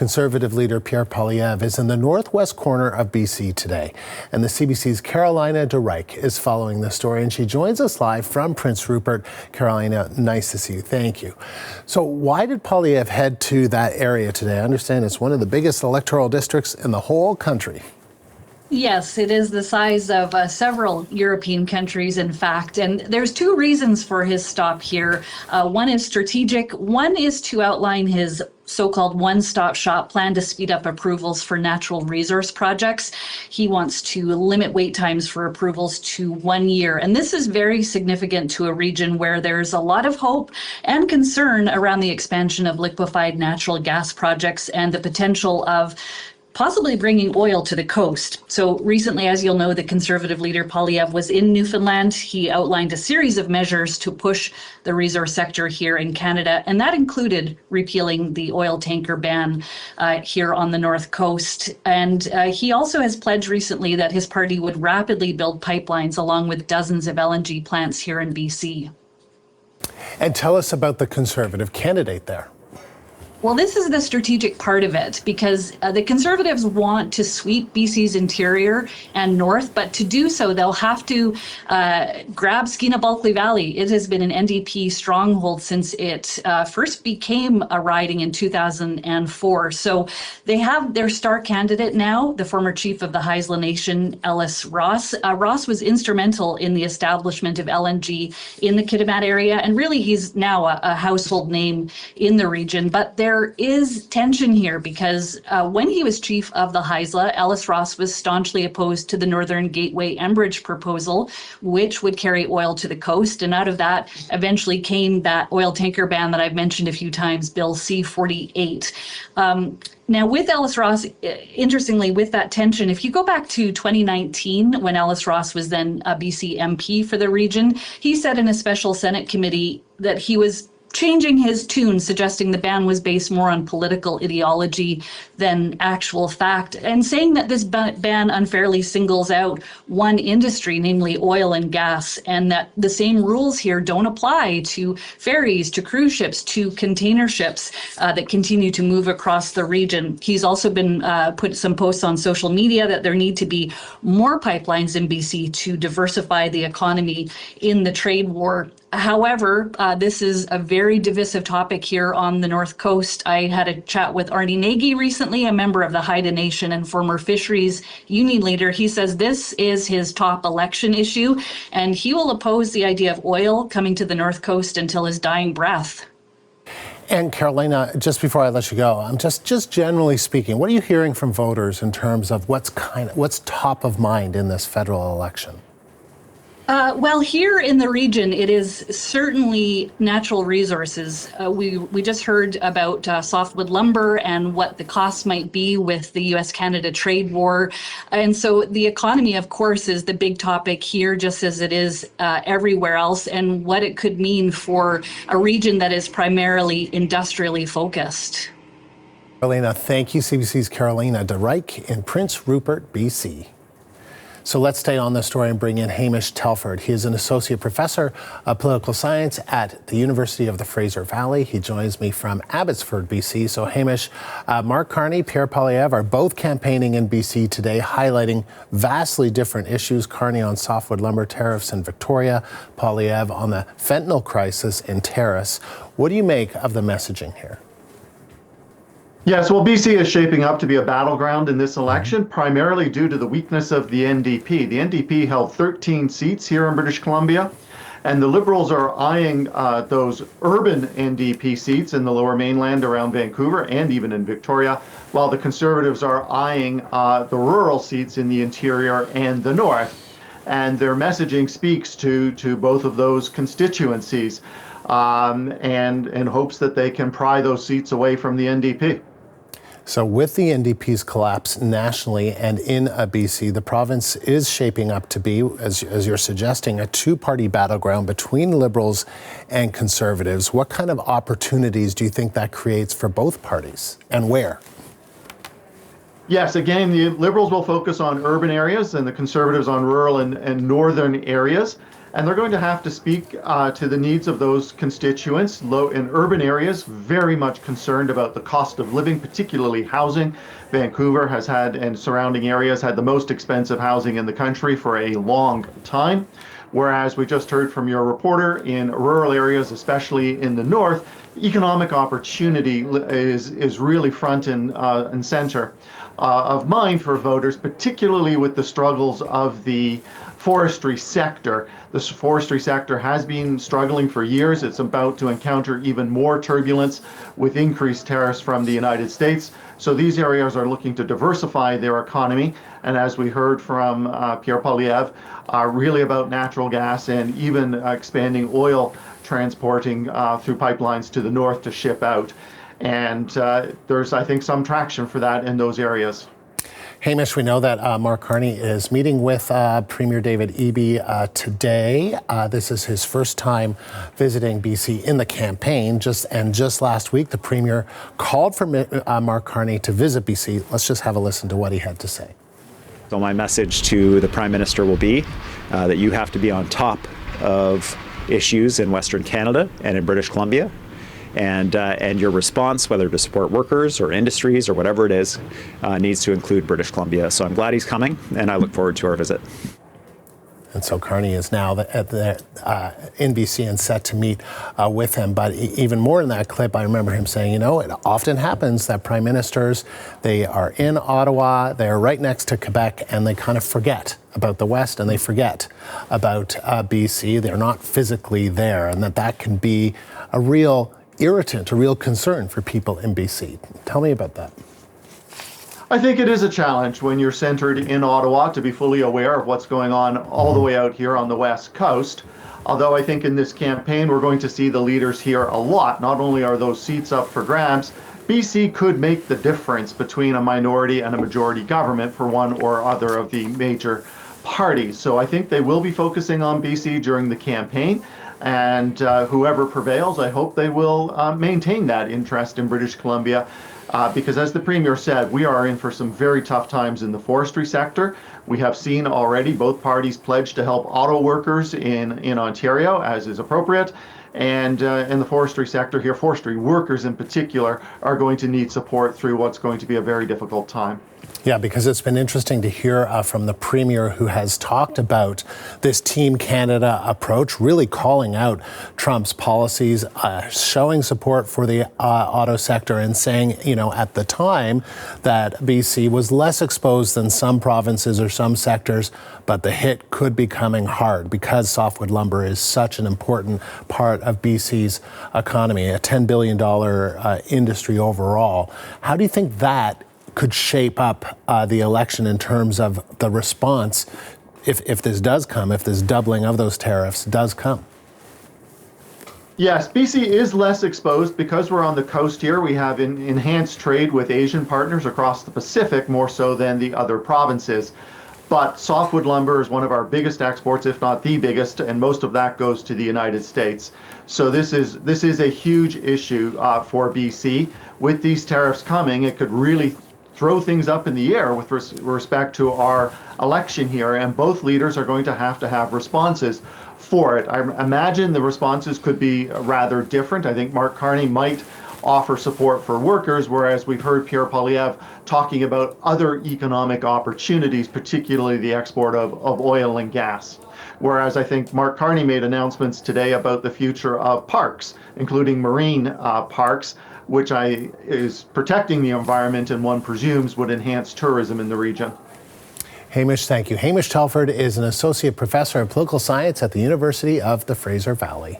Conservative leader Pierre Poilievre is in the northwest corner of BC today. And the CBC's Carolina DeRike is following the story, and she joins us live from Prince Rupert. Carolina, nice to see you. Thank you. So why did Poilievre head to that area today? I understand it's one of the biggest electoral districts in the whole country. Yes, it is the size of several European countries, in fact. And there's two reasons for his stop here. One is strategic. One is to outline his so-called one-stop shop plan to speed up approvals for natural resource projects. He wants to limit wait times for approvals to 1 year. And this is very significant to a region where there's a lot of hope and concern around the expansion of liquefied natural gas projects and the potential of possibly bringing oil to the coast. So recently, as you'll know, the Conservative leader Poilievre was in Newfoundland. He outlined a series of measures to push the resource sector here in Canada, and that included repealing the oil tanker ban here on the North Coast. And he also has pledged recently that his party would rapidly build pipelines along with dozens of LNG plants here in BC. And tell us about the Conservative candidate there. Well, this is the strategic part of it, because the Conservatives want to sweep BC's interior and north, but to do so, they'll have to grab Skeena-Bulkley Valley. It has been an NDP stronghold since it first became a riding in 2004. So they have their star candidate now, the former chief of the Haisla Nation, Ellis Ross. Ross was instrumental in the establishment of LNG in the Kitimat area, and really he's now a household name in the region. But there is tension here because when he was chief of the Haisla, Ellis Ross was staunchly opposed to the Northern Gateway Enbridge proposal, which would carry oil to the coast. And out of that eventually came that oil tanker ban that I've mentioned a few times, Bill C-48. Now, with Ellis Ross, interestingly, with that tension, if you go back to 2019, when Ellis Ross was then a BC MP for the region, he said in a special Senate committee that he was changing his tune, suggesting the ban was based more on political ideology than actual fact, and saying that this ban unfairly singles out one industry, namely oil and gas, and that the same rules here don't apply to ferries, to cruise ships, to container ships that continue to move across the region. He's also been put some posts on social media that there need to be more pipelines in BC to diversify the economy in the trade war. However, this is a very divisive topic here on the North Coast. I had a chat with Arnie Nagy recently, a member of the Haida Nation and former fisheries union leader. He says this is his top election issue, and he will oppose the idea of oil coming to the North Coast until his dying breath. And Carolina, just before I let you go, I'm just generally speaking, what are you hearing from voters in terms of what's top of mind in this federal election? Well, here in the region, it is certainly natural resources. We just heard about softwood lumber and what the costs might be with the U.S.-Canada trade war. And so the economy, of course, is the big topic here, just as it is everywhere else, and what it could mean for a region that is primarily industrially focused. Carolina, thank you. CBC's Carolina DeRike in Prince Rupert, BC. So let's stay on this story and bring in Hamish Telford. He is an associate professor of political science at the University of the Fraser Valley. He joins me from Abbotsford, BC. So Hamish, Mark Carney, Pierre Poilievre are both campaigning in BC today, highlighting vastly different issues. Carney on softwood lumber tariffs in Victoria, Poilievre on the fentanyl crisis in Terrace. What do you make of the messaging here? Yes, well, BC is shaping up to be a battleground in this election, primarily due to the weakness of the NDP. The NDP held 13 seats here in British Columbia, and the Liberals are eyeing those urban NDP seats in the Lower Mainland around Vancouver and even in Victoria, while the Conservatives are eyeing the rural seats in the interior and the north. And their messaging speaks to both of those constituencies and hopes that they can pry those seats away from the NDP. So with the NDP's collapse nationally and in BC, the province is shaping up to be, as you're suggesting, a two-party battleground between Liberals and Conservatives. What kind of opportunities do you think that creates for both parties, and where? Yes, again, the Liberals will focus on urban areas and the Conservatives on rural and northern areas. And they're going to have to speak to the needs of those constituents. In urban areas, very much concerned about the cost of living, particularly housing. Vancouver has had, and surrounding areas, had the most expensive housing in the country for a long time. Whereas we just heard from your reporter, in rural areas, especially in the north, economic opportunity is really front and center of mind for voters, particularly with the struggles of the forestry sector. The forestry sector has been struggling for years. It's about to encounter even more turbulence with increased tariffs from the United States. So these areas are looking to diversify their economy. And as we heard from Pierre Poilievre, really about natural gas and even expanding oil transporting through pipelines to the north to ship out. And there's, I think, some traction for that in those areas. Hamish, we know that Mark Carney is meeting with Premier David Eby today. This is his first time visiting BC in the campaign. Just last week, the Premier called for Mark Carney to visit BC. Let's just have a listen to what he had to say. So my message to the Prime Minister will be that you have to be on top of issues in Western Canada and in British Columbia. And your response, whether to support workers or industries or whatever it is, needs to include British Columbia. So I'm glad he's coming, and I look forward to our visit. And so Carney is now in BC and set to meet with him. But even more in that clip, I remember him saying, it often happens that prime ministers, they are in Ottawa, they are right next to Quebec, and they kind of forget about the West and they forget about BC. They're not physically there, and that can be a real irritant, a real concern for people in BC. Tell me about that. I think it is a challenge when you're centered in Ottawa to be fully aware of what's going on all the way out here on the West Coast. Although I think in this campaign, we're going to see the leaders here a lot. Not only are those seats up for grabs, BC could make the difference between a minority and a majority government for one or other of the major parties. So I think they will be focusing on BC during the campaign. And whoever prevails, I hope they will maintain that interest in British Columbia. Because as the Premier said, we are in for some very tough times in the forestry sector. We have seen already both parties pledge to help auto workers in Ontario, as is appropriate. And in the forestry sector here, forestry workers in particular are going to need support through what's going to be a very difficult time. Yeah, because it's been interesting to hear from the Premier, who has talked about this Team Canada approach, really calling out Trump's policies, showing support for the auto sector and saying, at the time that BC was less exposed than some provinces or some sectors, but the hit could be coming hard because softwood lumber is such an important part of BC's economy, a $10 billion industry overall. How do you think that could shape up the election in terms of the response if this does come, if this doubling of those tariffs does come? Yes, BC is less exposed because we're on the coast here. We have enhanced trade with Asian partners across the Pacific, more so than the other provinces. But softwood lumber is one of our biggest exports, if not the biggest, and most of that goes to the United States. So this is a huge issue for BC. With these tariffs coming, it could really throw things up in the air with respect to our election here, and both leaders are going to have responses for it. I imagine the responses could be rather different. I think Mark Carney might offer support for workers, whereas we've heard Pierre Poilievre talking about other economic opportunities, particularly the export of oil and gas. Whereas I think Mark Carney made announcements today about the future of parks, including marine parks, which is protecting the environment and one presumes would enhance tourism in the region. Hamish, thank you. Hamish Telford is an associate professor of political science at the University of the Fraser Valley.